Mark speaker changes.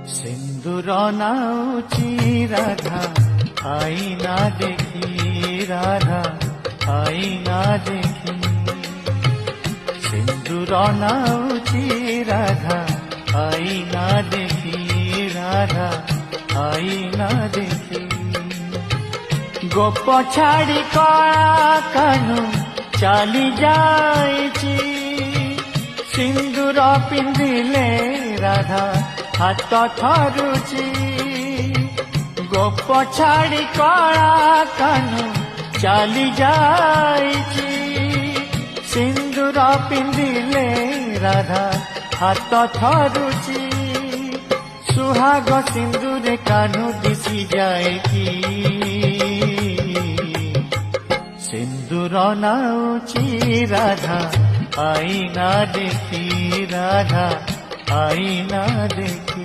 Speaker 1: সিন্দুর নাউচি রাধা আইনা দেখি, রাধা আইনা দেখি। সিন্দুর নাউচি রাধা আইনা দেখি, রাধা আইনা দেখি। গোপ ছাড়ি কলা কানু চালি যাইছি, সিন্দুর পিন্ধিলে রাধা হাত ଥରୁଛି। ଗୋପ ଛାଡ଼ି କଳା କାନୁ ଚାଲି ଯାଇଛି, ସିନ୍ଦୁର ପିନ୍ଧିଲେ ରାଧା ହାତ ଥରୁଛି। ସୁହାଗ ସିନ୍ଦୁରେ କାନୁ ଦିଶି ଯାଏ କି, ସିନ୍ଦୁର ନାଉଚି ରାଧା আইনা দেখি, রাধা আইনা দেখি।